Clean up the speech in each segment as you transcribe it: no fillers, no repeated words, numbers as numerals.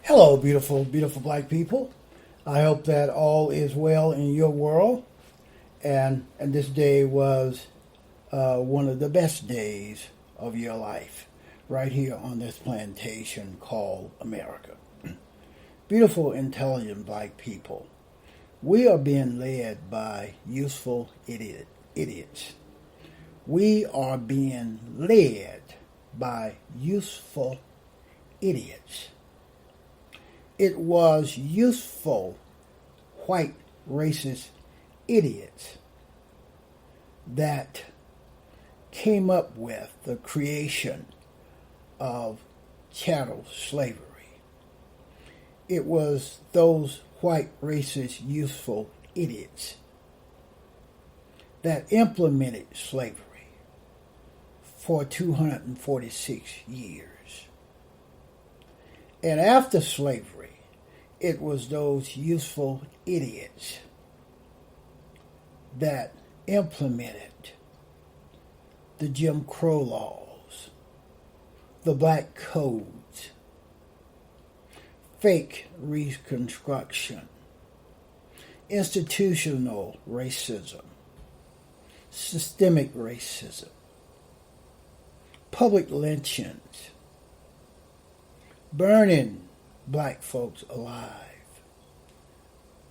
Hello, beautiful, beautiful black people. I hope that all is well in your world. And this day was one of the best days of your life, right here on this plantation called America. Beautiful, intelligent black people. We are being led by useful idiots. We are being led by useful idiots. It was useful white racist idiots that came up with the creation of chattel slavery. It was those white racist useful idiots that implemented slavery for 246 years. And after slavery, it was those useful idiots that implemented the Jim Crow laws, the black codes, fake Reconstruction, institutional racism, systemic racism, public lynchings, burning black folks alive,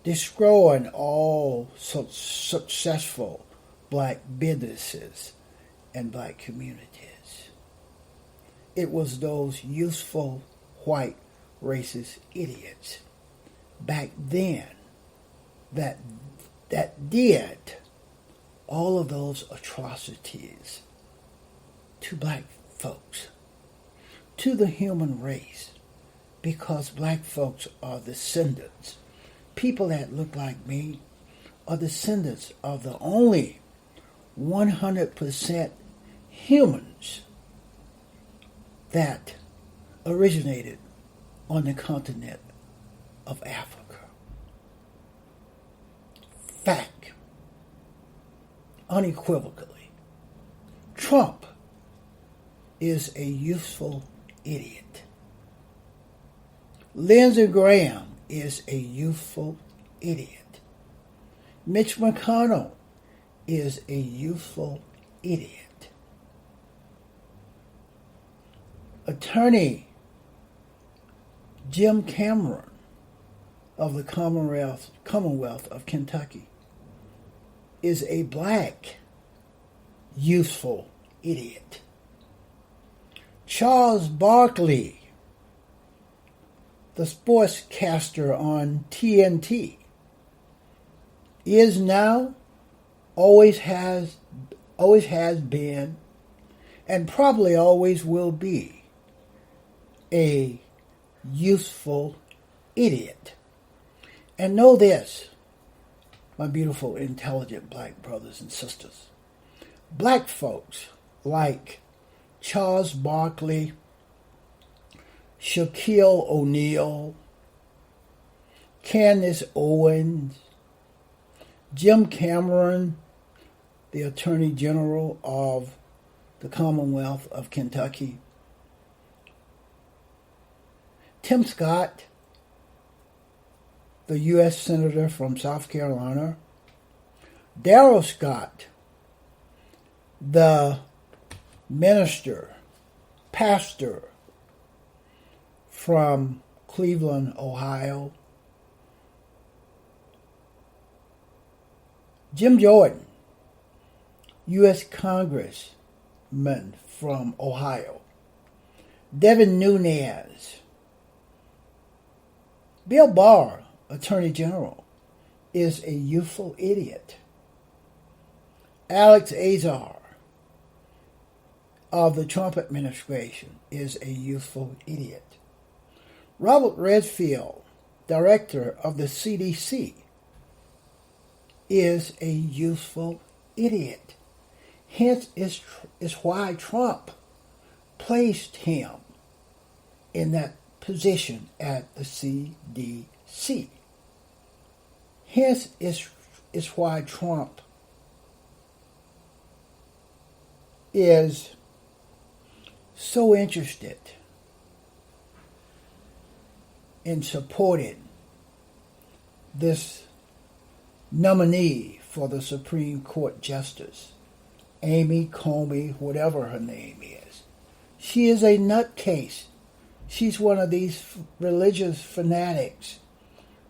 destroying all successful black businesses and black communities. It was those useful white racist idiots back then that did all of those atrocities to black folks, to the human race, because black folks are descendants. People that look like me are descendants of the only 100% humans that originated on the continent of Africa. Fact, unequivocally, Trump is a useful idiot. Lindsey Graham is a youthful idiot. Mitch McConnell is a youthful idiot. Attorney Jim Cameron of the Commonwealth of Kentucky is a black youthful idiot. Charles Barkley, the sportscaster on TNT, is now, always has been, and probably always will be a useful idiot. And know this, my beautiful, intelligent black brothers and sisters. Black folks like Charles Barkley, Shaquille O'Neal, Candace Owens, Jim Cameron, the Attorney General of the Commonwealth of Kentucky, Tim Scott, the U.S. Senator from South Carolina, Darrell Scott, the pastor from Cleveland, Ohio, Jim Jordan, U.S. Congressman from Ohio, Devin Nunes, Bill Barr, Attorney General, is a youthful idiot. Alex Azar of the Trump administration is a youthful idiot. Robert Redfield, director of the CDC, is a youthful idiot. Hence is why Trump placed him in that position at the CDC. Hence is why Trump is so interested and supported this nominee for the Supreme Court Justice, Amy Coney, whatever her name is. She is a nutcase. She's one of these religious fanatics.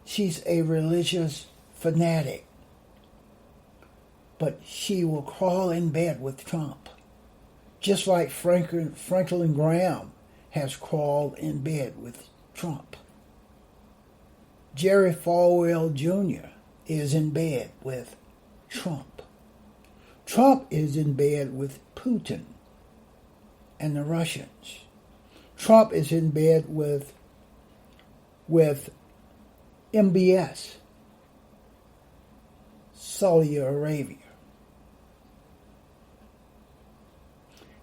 She's a religious fanatic. But she will crawl in bed with Trump, just like Franklin Graham has crawled in bed with Trump. Jerry Falwell Jr. is in bed with Trump. Trump is in bed with Putin and the Russians. Trump is in bed with MBS, Saudi Arabia.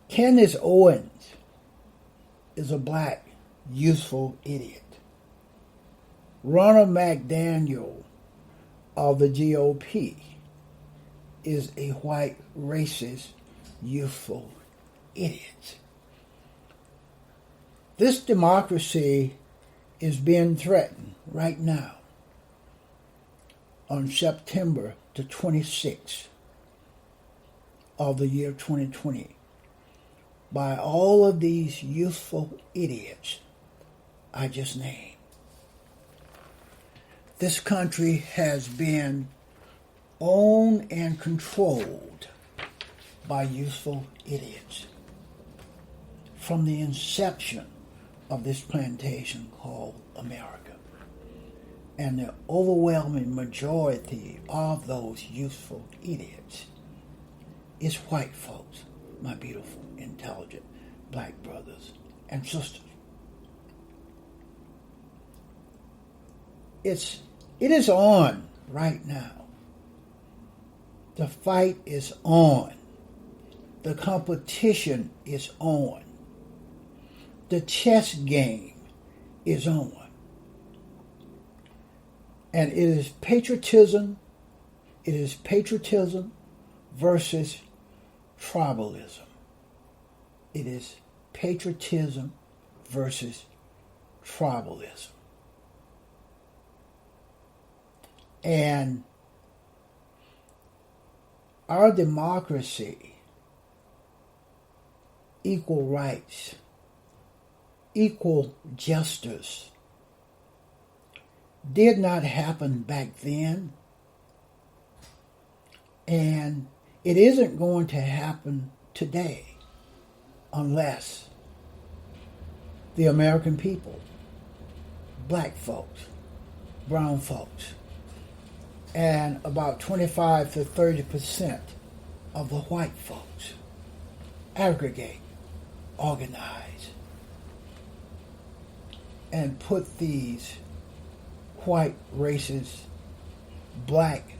Candace Owens is a black, useful idiot. Ronald McDaniel of the GOP is a white, racist, youthful idiot. This democracy is being threatened right now on September the 26th of the year 2020 by all of these youthful idiots I just named. This country has been owned and controlled by youthful idiots from the inception of this plantation called America. And the overwhelming majority of those youthful idiots is white folks, my beautiful, intelligent black brothers and sisters. It is on right now. The fight is on. The competition is on. The chess game is on. And it is patriotism. It is patriotism versus tribalism. It is patriotism versus tribalism. And our democracy, equal rights, equal justice, did not happen back then, and it isn't going to happen today unless the American people, black folks, brown folks, and about 25 to 30% of the white folks aggregate, organize, and put these white, racist, black,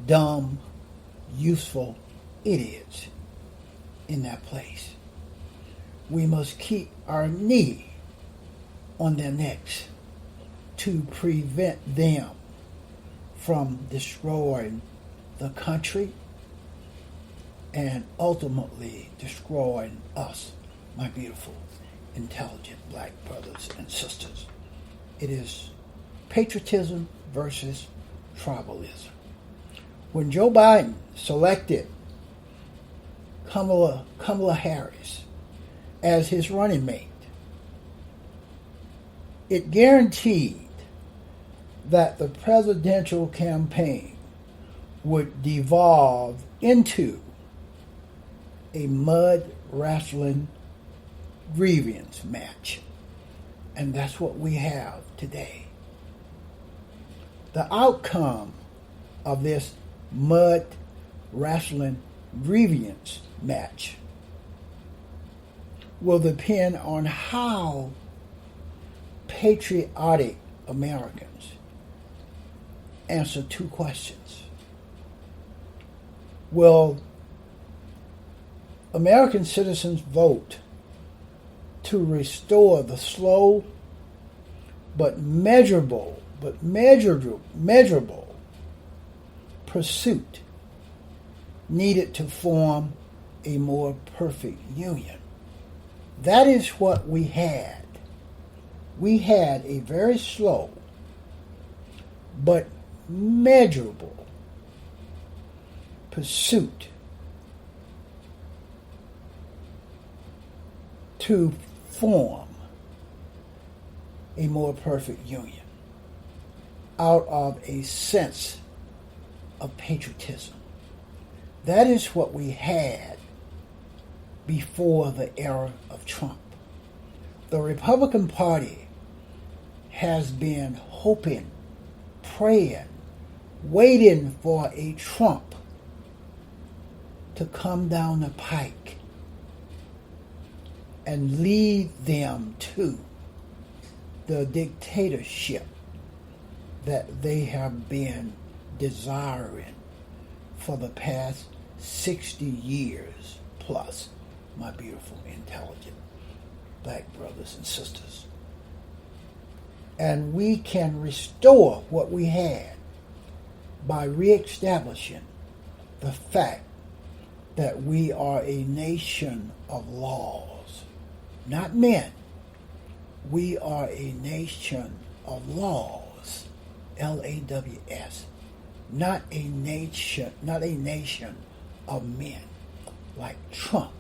dumb, useful idiots in that place. We must keep our knee on their necks to prevent them from destroying the country and ultimately destroying us, my beautiful, intelligent black brothers and sisters. It is patriotism versus tribalism. When Joe Biden selected Kamala Harris as his running mate, it guaranteed that the presidential campaign would devolve into a mud wrestling grievance match. And that's what we have today. The outcome of this mud wrestling grievance match will depend on how patriotic Americans answer two questions. Will American citizens vote to restore the slow but measurable pursuit needed to form a more perfect union? That is what we had we had a very slow but measurable pursuit to form a more perfect union out of a sense of patriotism. That is what we had before the era of Trump. The Republican Party has been hoping, praying, waiting for a Trump to come down the pike and lead them to the dictatorship that they have been desiring for the past 60 years plus, my beautiful, intelligent black brothers and sisters. And we can restore what we had by reestablishing the fact that we are a nation of laws, not men. We are a nation of laws, L-A-W-S, not a nation of men like Trump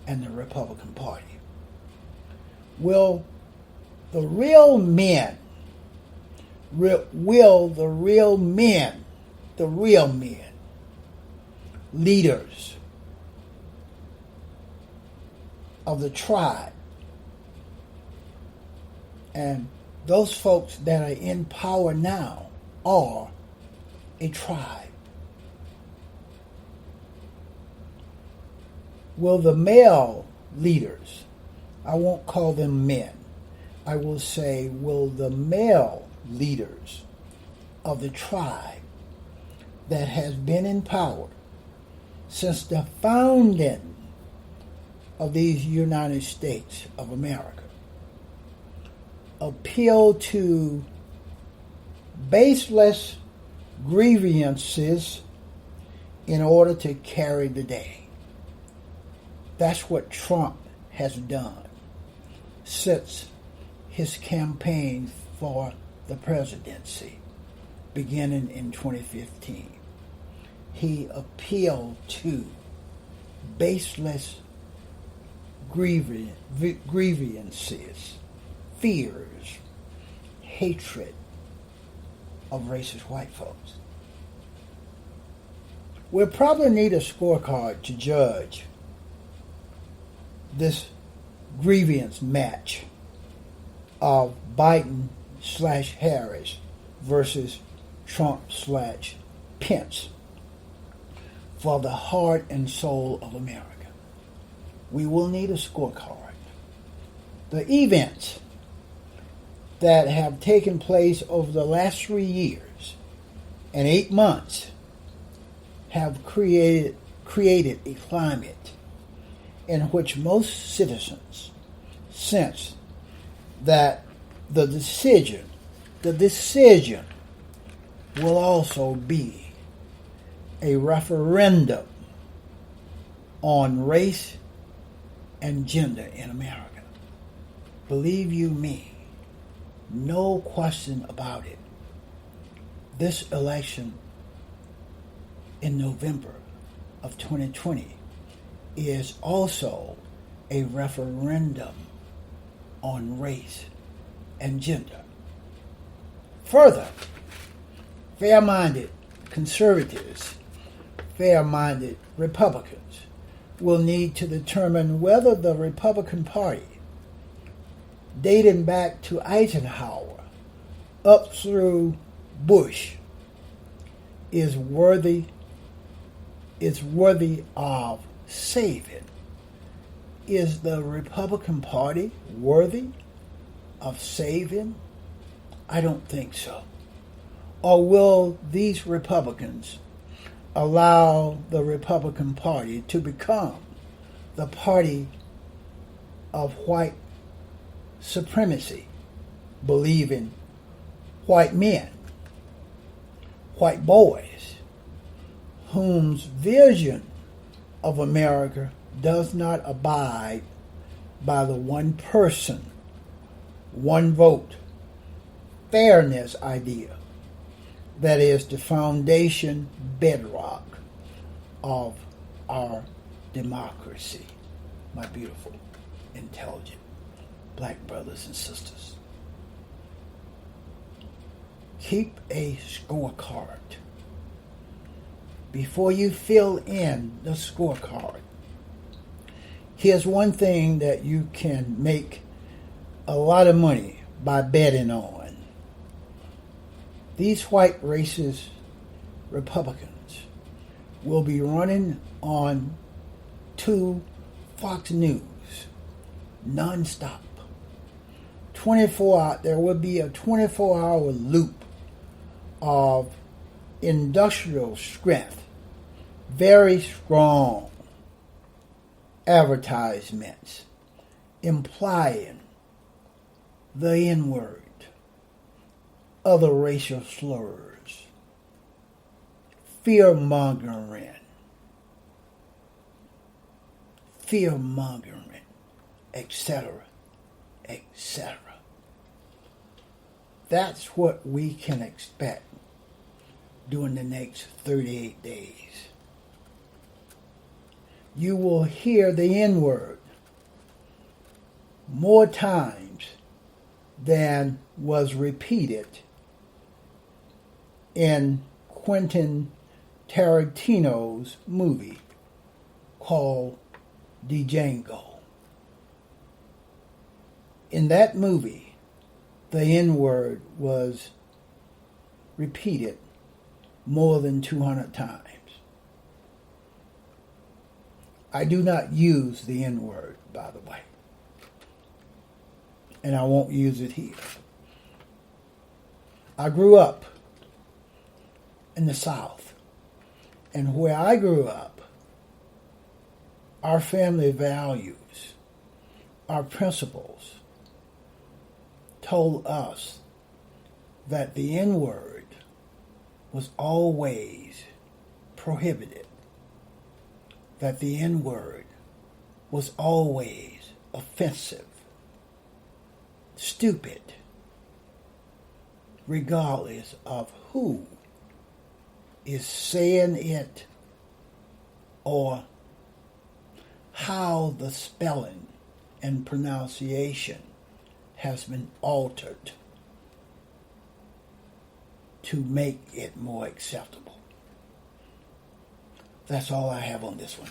and the Republican Party. Will the real men, leaders of the tribe, and those folks that are in power now are a tribe. Will the male leaders, I won't call them men, I will say, will the male leaders of the tribe that has been in power since the founding of these United States of America appeal to baseless grievances in order to carry the day? That's what Trump has done since his campaign for the presidency beginning in 2015. He appealed to baseless grievances, fears, hatred of racist white folks. We'll probably need a scorecard to judge this grievance match of Biden/Harris versus Trump/Pence for the heart and soul of America. We will need a scorecard. The events that have taken place over the last 3 years and 8 months have created a climate in which most citizens sense that the decision will also be a referendum on race and gender in America. Believe you me, no question about it. This election in November of 2020 is also a referendum on race and gender. Further, fair-minded conservatives, fair-minded Republicans will need to determine whether the Republican Party, dating back to Eisenhower up through Bush, is worthy of saving. Is the Republican Party worthy of saving? I don't think so. Or will these Republicans allow the Republican Party to become the party of white supremacy, believing white men, white boys, whose vision of America does not abide by the one person, one vote, fairness idea that is the foundation bedrock of our democracy, my beautiful, intelligent black brothers and sisters. Keep a scorecard. Before you fill in the scorecard, here's one thing that you can make a lot of money by betting on. These white racist Republicans will be running on to Fox News nonstop. 24 hour, there will be a 24-hour loop of industrial strength, very strong advertisements implying the N-word, other racial slurs, fear-mongering, etc., etc. That's what we can expect during the next 38 days. You will hear the N-word more times than was repeated in Quentin Tarantino's movie called Django. In that movie, the N-word was repeated more than 200 times. I do not use the N-word, by the way. And I won't use it here. I grew up in the South. And where I grew up, our family values, our principles, told us that the N-word was always prohibited, that the N-word was always offensive, stupid, regardless of who is saying it or how the spelling and pronunciation has been altered to make it more acceptable. That's all I have on this one.